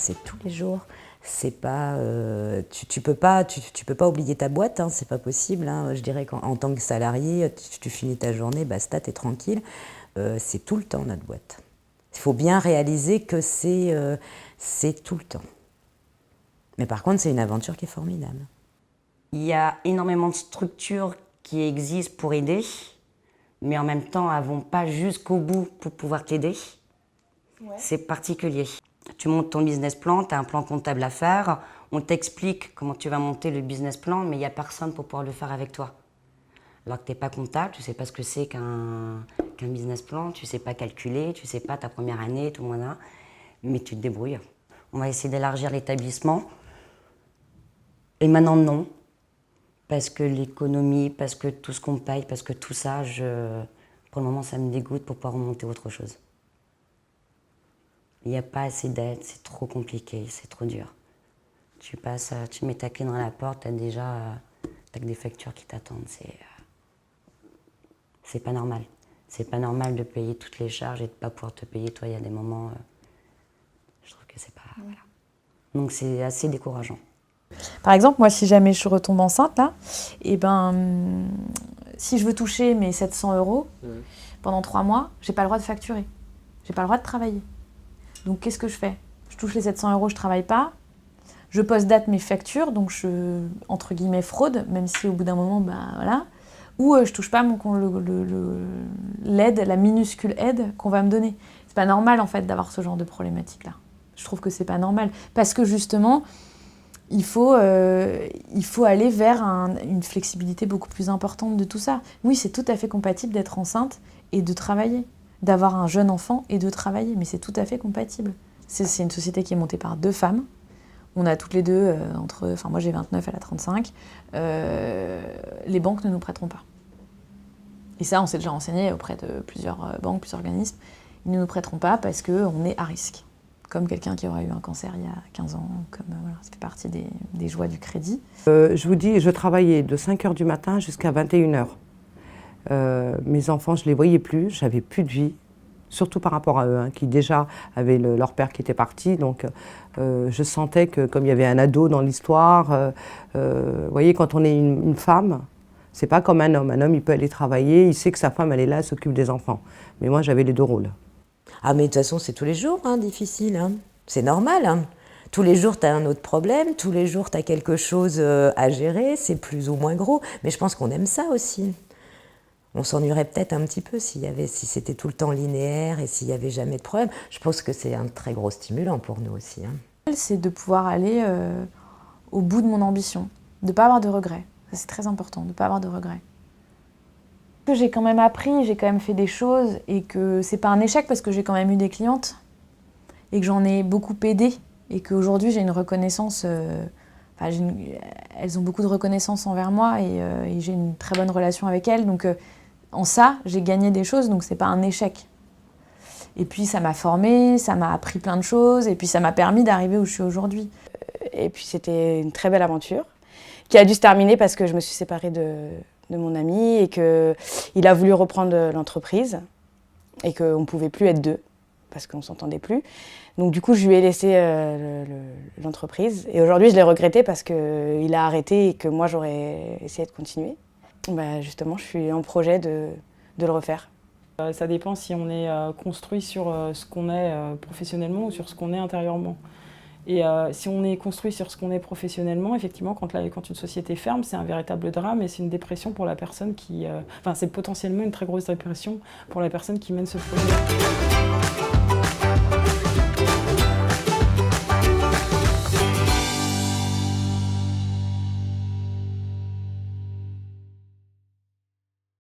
c'est tous les jours. C'est pas, tu peux pas oublier ta boîte, hein, c'est pas possible. Hein. Je dirais qu'en tant que salarié, tu finis ta journée, basta, t'es tranquille. C'est tout le temps notre boîte. Il faut bien réaliser que c'est tout le temps. Mais par contre, c'est une aventure qui est formidable. Il y a énormément de structures qui existent pour aider, mais en même temps, elles ne vont pas jusqu'au bout pour pouvoir t'aider. Ouais. C'est particulier. Tu montes ton business plan, tu as un plan comptable à faire, on t'explique comment tu vas monter le business plan, mais il n'y a personne pour pouvoir le faire avec toi. Alors que tu n'es pas comptable, tu ne sais pas ce que c'est qu'un business plan, tu ne sais pas calculer, tu ne sais pas ta première année, tout le monde, mais tu te débrouilles. On va essayer d'élargir l'établissement. Et maintenant, non. Parce que l'économie, parce que tout ce qu'on paye, parce que tout ça, pour le moment, ça me dégoûte pour pouvoir remonter autre chose. Il n'y a pas assez d'aide, c'est trop compliqué, c'est trop dur. Tu mets ta clé dans la porte, t'as que des factures qui t'attendent. C'est pas normal. C'est pas normal de payer toutes les charges et de ne pas pouvoir te payer. Toi, il y a des moments, je trouve que c'est pas... Voilà. Donc c'est assez décourageant. Par exemple, moi, si jamais je retombe enceinte, là, et si je veux toucher mes 700 € pendant 3 mois, j'ai pas le droit de facturer. J'ai pas le droit de travailler. Donc, qu'est-ce que je fais? Je touche les 700 €, je travaille pas. Je post-date mes factures, donc je, entre guillemets, fraude, même si au bout d'un moment, voilà. Ou je touche pas l'aide, la minuscule aide qu'on va me donner. C'est pas normal, en fait, d'avoir ce genre de problématique-là. Je trouve que c'est pas normal. Parce que, justement, il faut aller vers une flexibilité beaucoup plus importante de tout ça. Oui, c'est tout à fait compatible d'être enceinte et de travailler, d'avoir un jeune enfant et de travailler, mais c'est tout à fait compatible. C'est une société qui est montée par 2 femmes. On a toutes les deux, moi j'ai 29, elle a 35. Les banques ne nous prêteront pas. Et ça, on s'est déjà renseigné auprès de plusieurs banques, plusieurs organismes. Ils ne nous prêteront pas parce qu'on est à risque. Comme quelqu'un qui aurait eu un cancer il y a 15 ans, voilà, ça fait partie des joies du crédit. Je vous dis, je travaillais de 5 h du matin jusqu'à 21 h. Mes enfants, je ne les voyais plus, j'avais plus de vie, surtout par rapport à eux, hein, qui déjà avaient leur père qui était parti. Donc je sentais que comme il y avait un ado dans l'histoire, vous voyez, quand on est une femme, c'est pas comme un homme. Un homme, il peut aller travailler, il sait que sa femme, elle est là, elle s'occupe des enfants. Mais moi, j'avais les 2 rôles. Ah mais de toute façon, c'est tous les jours difficile. Hein. C'est normal. Hein. Tous les jours, tu as un autre problème. Tous les jours, tu as quelque chose à gérer. C'est plus ou moins gros. Mais je pense qu'on aime ça aussi. On s'ennuierait peut-être un petit peu si c'était tout le temps linéaire et s'il n'y avait jamais de problème. Je pense que c'est un très gros stimulant pour nous aussi. Hein. C'est de pouvoir aller au bout de mon ambition. De ne pas avoir de regrets. C'est très important, de ne pas avoir de regrets. Que j'ai quand même appris, j'ai quand même fait des choses et que c'est pas un échec parce que j'ai quand même eu des clientes et que j'en ai beaucoup aidé et qu'aujourd'hui j'ai une reconnaissance, elles ont beaucoup de reconnaissance envers moi et j'ai une très bonne relation avec elles. Donc en ça, j'ai gagné des choses, donc c'est pas un échec. Et puis ça m'a formée, ça m'a appris plein de choses et puis ça m'a permis d'arriver où je suis aujourd'hui. Et puis c'était une très belle aventure qui a dû se terminer parce que je me suis séparée de mon ami et qu'il a voulu reprendre l'entreprise et qu'on ne pouvait plus être 2 parce qu'on ne s'entendait plus. Donc du coup, je lui ai laissé l'entreprise et aujourd'hui, je l'ai regretté parce qu'il a arrêté et que moi, j'aurais essayé de continuer. Justement, je suis en projet de le refaire. Ça dépend si on est construit sur ce qu'on est professionnellement ou sur ce qu'on est intérieurement. Et si on est construit sur ce qu'on est professionnellement, effectivement, quand une société ferme, c'est un véritable drame et c'est une dépression pour la personne qui... c'est potentiellement une très grosse dépression pour la personne qui mène ce projet.